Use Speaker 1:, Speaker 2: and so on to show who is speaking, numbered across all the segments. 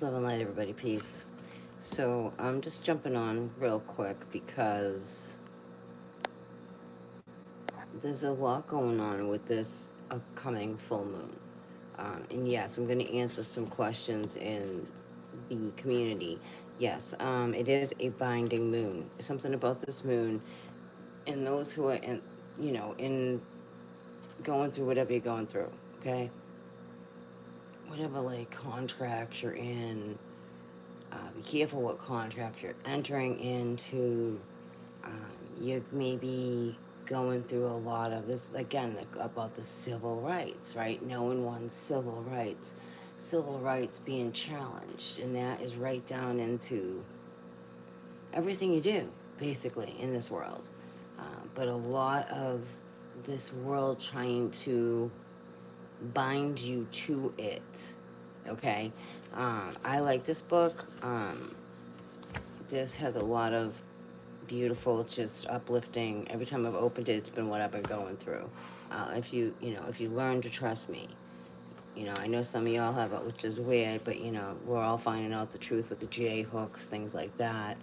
Speaker 1: Love and light, everybody. Peace. So I'm just jumping on real quick because there's a lot going on with this upcoming full moon. And yes, I'm going to answer some questions in the community. Yes, it is a binding moon. Something about this moon and those who are in going through whatever you're going through. Okay, whatever like contracts you're in. Be careful what contracts you're entering into. You may be going through a lot of this again about the civil rights, right? Knowing one's civil rights being challenged, and that is right down into everything you do, basically, in this world. But a lot of this world trying to bind you to it. Okay, I like this book. This has a lot of beautiful, just uplifting. Every time I've opened it, it's been what I've been going through. If you learn to trust me, I know some of y'all have it, which is weird, but we're all finding out the truth with the J hooks, things like that.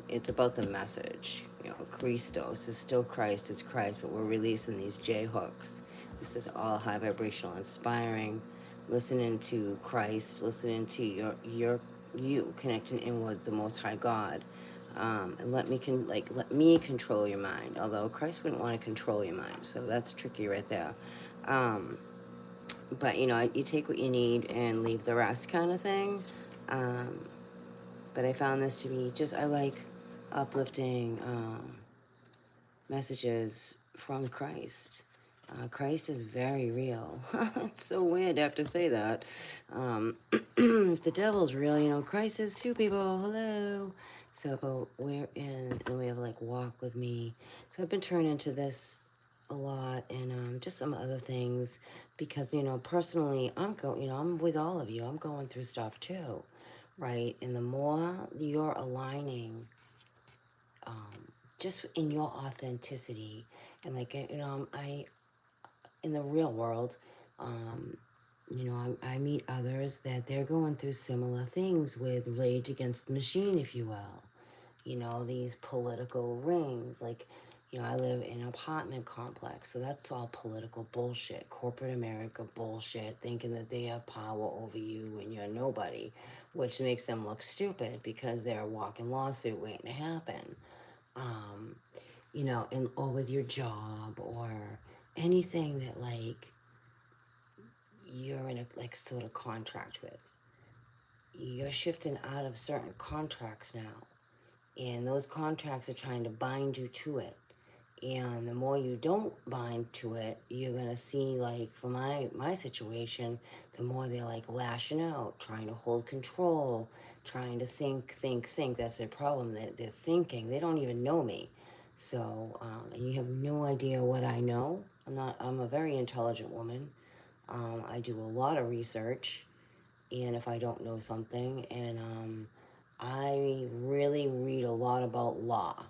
Speaker 1: It's about the message. Christos is still Christ is Christ, but we're releasing these J hooks. This is all high vibrational, inspiring. Listening to Christ, listening to you connecting in with the Most High God, and let me control your mind. Although Christ wouldn't want to control your mind, so that's tricky right there. But you take what you need and leave the rest, kind of thing. Um, but I found this to be just I like uplifting messages from Christ. Christ is very real. It's so weird to have to say that. If the devil's real, Christ is too, people. Hello. So we're in, and we have like walk with me. So I've been turning to this a lot, and just some other things because personally, I'm with all of you. I'm going through stuff too, right? And the more you're aligning um, just in your authenticity and like I in the real world, um, I meet others that they're going through similar things with Rage Against the Machine, if you will. These political rings, like I live in an apartment complex, so that's all political bullshit, corporate America bullshit, thinking that they have power over you and you're nobody, which makes them look stupid because they're a walking lawsuit waiting to happen. um, or with your job or anything that like you're in a like sort of contract with. You're shifting out of certain contracts now, and those contracts are trying to bind you to it. And the more you don't bind to it, you're gonna see like for my situation, the more they're like lashing out, trying to hold control, trying to think. That's their problem. They're thinking. They don't even know me. So, and you have no idea what I know. I'm a very intelligent woman. I do a lot of research, and if I don't know something, and I really read a lot about law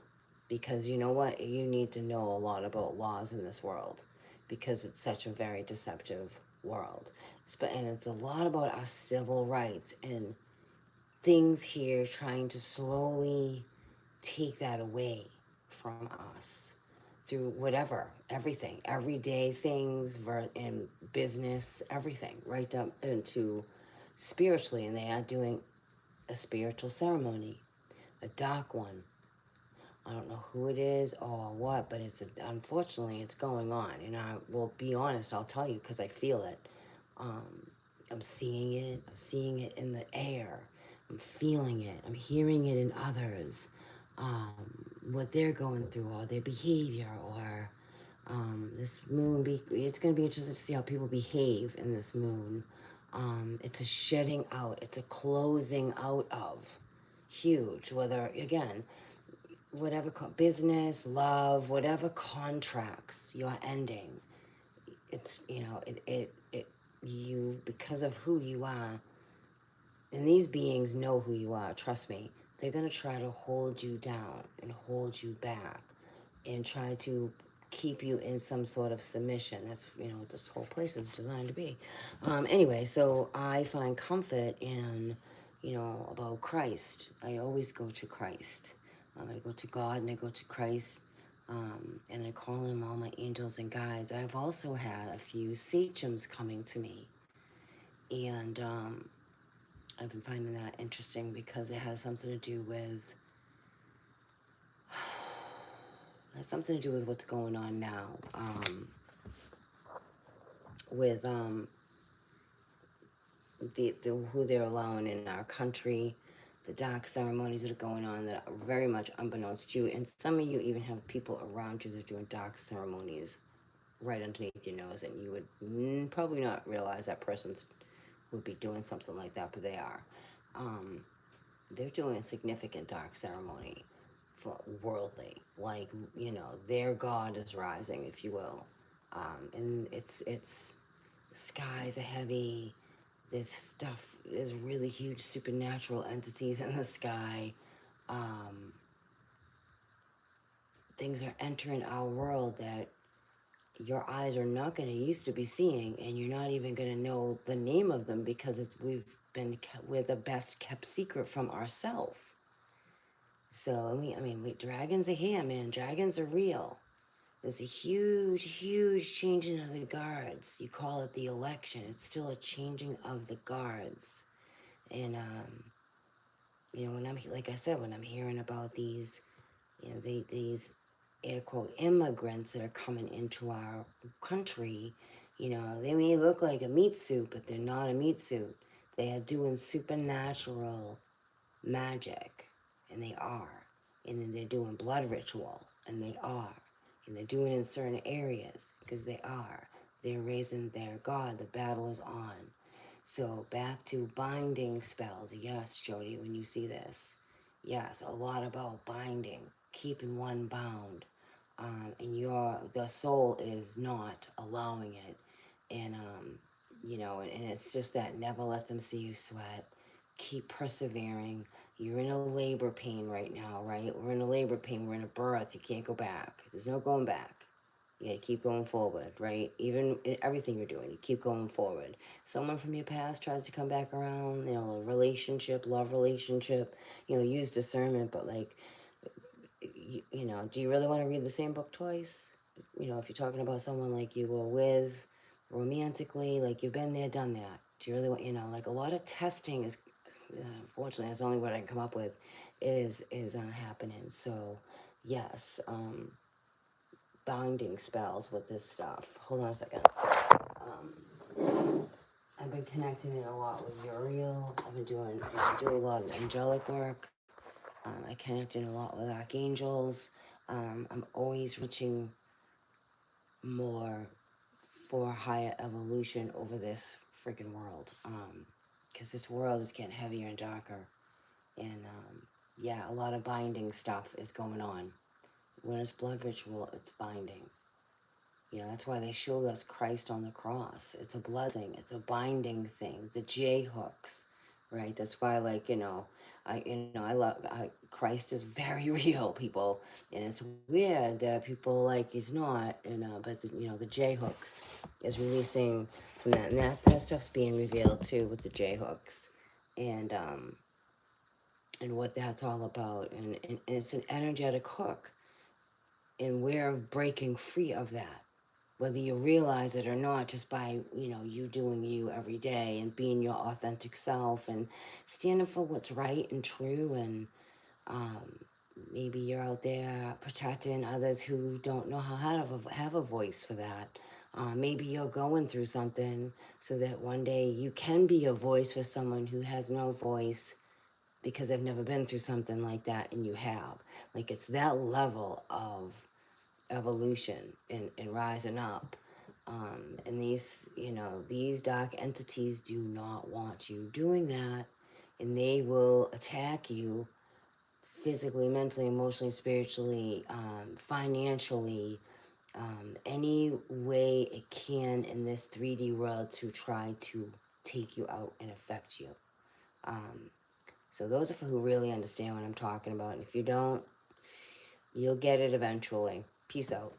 Speaker 1: because you know what? You need to know a lot about laws in this world because it's such a very deceptive world. And it's a lot about our civil rights and things here trying to slowly take that away from us through whatever, everything, everyday things, in business, everything, right up into spiritually. And they are doing a spiritual ceremony, a dark one. I don't know who it is or what, but unfortunately it's going on. And I will be honest, I'll tell you because I feel it. Um, I'm seeing it. I'm seeing it in the air. I'm feeling it. I'm hearing it in others. What they're going through or their behavior or this moon. It's going to be interesting to see how people behave in this moon. It's a shedding out. It's a closing out of. Huge. Whether, again, whatever business, love, whatever contracts you're ending, it's you, because of who you are, and these beings know who you are, trust me. They're going to try to hold you down and hold you back and try to keep you in some sort of submission. That's what this whole place is designed to be. Anyway, so I find comfort in you know, about Christ. I always go to Christ. I go to God and I go to Christ, and I call him all my angels and guides. I've also had a few sachems coming to me, and I've been finding that interesting because it has something to do with what's going on now, with the who they're allowing in our country, the dark ceremonies that are going on that are very much unbeknownst to you, and some of you even have people around you that are doing dark ceremonies right underneath your nose, and you would probably not realize that person would be doing something like that, but they are. They're doing a significant dark ceremony for worldly, like, you know, their god is rising, if you will, and it's the skies are heavy. There's really huge supernatural entities in the sky. Um, Things are entering our world that your eyes are not going to used to be seeing, and you're not even going to know the name of them because we're the best kept secret from ourselves. So wait, dragons are here, man. Dragons are real. There's a huge changing of the guards. You call it the election. It's still a changing of the guards. And you know, like I said, when I'm hearing about these, you know, these air quote immigrants that are coming into our country, you know, they may look like a meat suit, but they're not a meat suit. They are doing supernatural magic, and they are. And then they're doing blood ritual, and they are. And they're doing it in certain areas, because they are. They're raising their God. The battle is on. So back to binding spells. Yes, Jody, when you see this. Yes, a lot about binding, keeping one bound. And the soul is not allowing it. And, you know, and it's just that never let them see you sweat. Keep persevering. You're in a labor pain right now, right? We're in a labor pain. We're in a birth. You can't go back. There's no going back. You gotta keep going forward, right? Even in everything you're doing, you keep going forward. Someone from your past tries to come back around, you know, a relationship, love relationship, you know, use discernment, but like, you know, do you really want to read the same book twice? You know, if you're talking about someone like you were with romantically, like you've been there, done that. Do you really want, you know, like a lot of testing is, unfortunately, that's the only word I can come up with, is happening. So, yes, binding spells with this stuff. Hold on a second. I've been connecting it a lot with Uriel. I do a lot of angelic work. I connect in a lot with archangels. I'm always reaching more for higher evolution over this freaking world. Because this world is getting heavier and darker. And yeah, a lot of binding stuff is going on. When it's blood ritual, it's binding. You know, that's why they showed us Christ on the cross. It's a blood thing. It's a binding thing. The J hooks, right? That's why, like, I love Christ is very real, people, and it's weird that people like he's not, but the J hooks is releasing from that, and that stuff's being revealed too with the J hooks, and what that's all about, and it's an energetic hook, and we're breaking free of that, whether you realize it or not, just by, you doing you every day and being your authentic self and standing for what's right and true. And maybe you're out there protecting others who don't know how to have a voice for that. Maybe you're going through something so that one day you can be a voice for someone who has no voice because they've never been through something like that, and you have. Like, it's that level of evolution and rising up. And these dark entities do not want you doing that, and they will attack you physically, mentally, emotionally, spiritually, financially, any way it can in this 3D world to try to take you out and affect you. So those are for who really understand what I'm talking about. And if you don't, you'll get it eventually. Peace out.